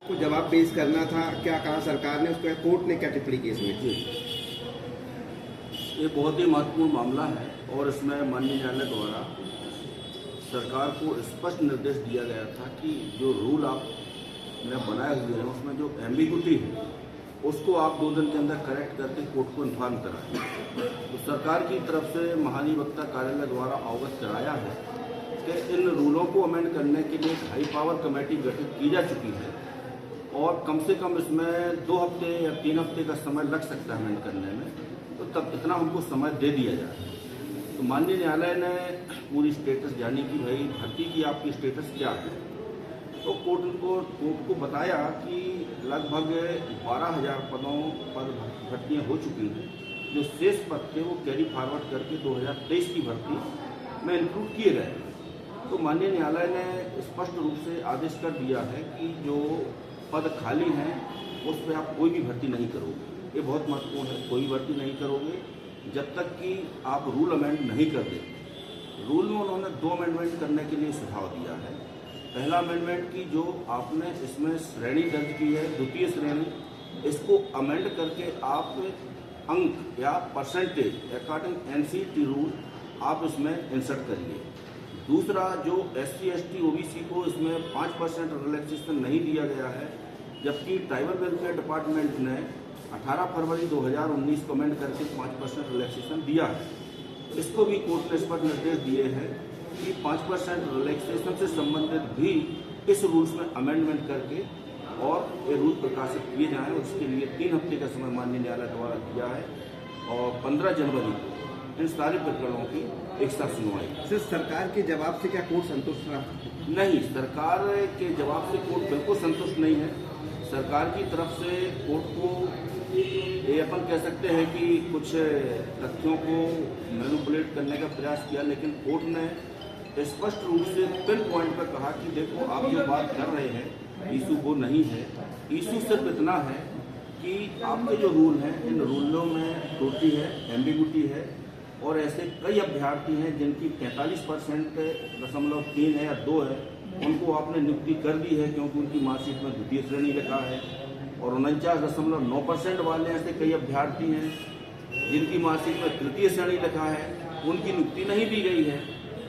को जवाब पेश करना था, क्या कहा सरकार ने, उसके कोर्ट ने क्या टिप्पणी की इसमें? ये बहुत ही महत्वपूर्ण मामला है और इसमें माननीय न्यायालय द्वारा सरकार को स्पष्ट निर्देश दिया गया था कि जो रूल आपने बनाए हुए हैं उसमें जो एम्बिग्यूटी है उसको आप 2 दिन के अंदर करेक्ट करके कोर्ट को इन्फॉर्म कराएं। तो सरकार की तरफ से महाधिवक्ता कार्यालय द्वारा अवगत कराया है कि इन रूलों को अमेंड करने के लिए एक हाई पावर कमेटी गठित की जा चुकी है और कम से कम इसमें 2 हफ्ते या 3 हफ्ते का समय लग सकता है अमेंड करने में, तो तब इतना हमको समय दे दिया जाए। तो माननीय न्यायालय ने पूरी स्टेटस जानी कि भाई भर्ती की आपकी स्टेटस क्या है। तो कोर्ट को बताया कि लगभग 12,000 पदों पर भर्तियाँ हो चुकी हैं। जो शेष पद थे वो कैरी फॉरवर्ड करके 2023 की भर्ती में इंक्लूड किए गए हैं। तो माननीय न्यायालय ने स्पष्ट रूप से आदेश कर दिया है कि जो पद खाली हैं उस पर आप कोई भी भर्ती नहीं करोगे। ये बहुत महत्वपूर्ण है, कोई भर्ती नहीं करोगे जब तक कि आप रूल अमेंड नहीं कर देते। रूल में उन्होंने 2 अमेंडमेंट करने के लिए सुझाव दिया है। पहला अमेंडमेंट की जो आपने इसमें श्रेणी दर्ज की है, द्वितीय श्रेणी, इसको अमेंड करके आप अंक या परसेंटेज अकॉर्डिंग एनसीटी रूल आप इसमें इंसर्ट करिए। दूसरा, जो SC ST OBC को इसमें 5% रिलैक्सेशन नहीं दिया गया है, जबकि ट्राइबल वेलफेयर डिपार्टमेंट ने 18 फरवरी 2019 को अमेंड करके 5% रिलैक्सेशन दिया है। इसको भी कोर्ट ने स्पष्ट निर्देश दिए हैं कि 5% रिलैक्सेशन से संबंधित भी इस रूल्स में अमेंडमेंट करके और ये रूल प्रकाशित किए जाएँ। उसके लिए 3 हफ्ते का समय माननीय न्यायालय द्वारा दिया है और 15 जनवरी को इन सारे प्रकरणों की एक साथ सुनवाई। सिर्फ सरकार के जवाब से क्या कोर्ट संतुष्ट रहा? नहीं, सरकार के जवाब से कोर्ट बिल्कुल संतुष्ट नहीं है। सरकार की तरफ से कोर्ट को ये अपन कह सकते हैं कि कुछ तथ्यों को मैनिपुलेट करने का प्रयास किया, लेकिन कोर्ट ने स्पष्ट रूप से पिन पॉइंट पर कहा कि देखो, आप जो बात कर रहे हैं इशू वो नहीं है। इशू सिर्फ इतना है कि आपके जो रूल हैं इन रूलों में त्रुटि है, एम्बिग्यूटी है और ऐसे कई अभ्यर्थी हैं जिनकी 45.3 है या 2 है, उनको आपने नियुक्ति कर दी है क्योंकि उनकी मार्कशीट में द्वितीय श्रेणी लिखा है। और 49.9% वाले ऐसे कई अभ्यर्थी हैं जिनकी मार्कशीट में तृतीय श्रेणी लिखा है, उनकी नियुक्ति नहीं दी गई है।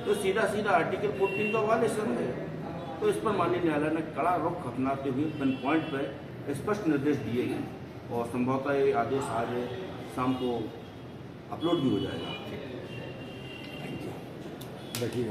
तो सीधा सीधा आर्टिकल 14 का वायलेशन है। तो इस पर माननीय न्यायालय ने कड़ा रुख अपनाते हुए पिन पॉइंट पर स्पष्ट निर्देश दिए गए और संभवतः ये आदेश आज शाम को अपलोड भी हो जाएगा। Thank you.